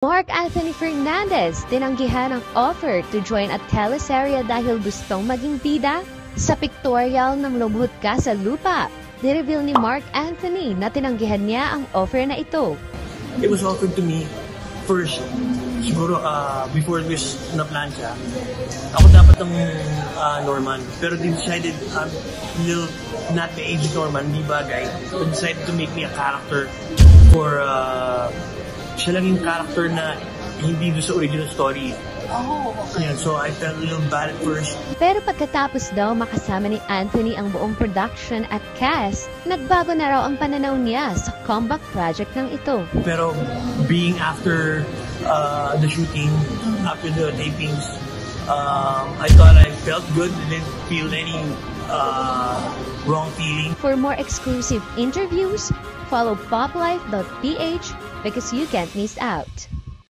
Mark Anthony Fernandez tinanggihan ang offer to join at teleserye dahil gustong maging bida sa pictorial ng Lumuhod Ka sa Lupa. Nireveal ni Mark Anthony na tinanggihan niya ang offer na ito. It was offered to me first, siguro before this na-plan siya. Ako dapat ang Norman, pero they decided not the age of Norman, hindi bagay. They decided to make me a character for siya lang yung character na hindi doon sa original story. Oh, okay. Ayan, so I felt a little bad at first. Pero pagkatapos daw makasama ni Anthony ang buong production at cast, nagbago na raw ang pananaw niya sa comeback project ng ito. Pero being after the shooting, after the tapings, I thought I felt good. I didn't feel any wrong feeling. For more exclusive interviews, follow poplife.ph because you can't miss out.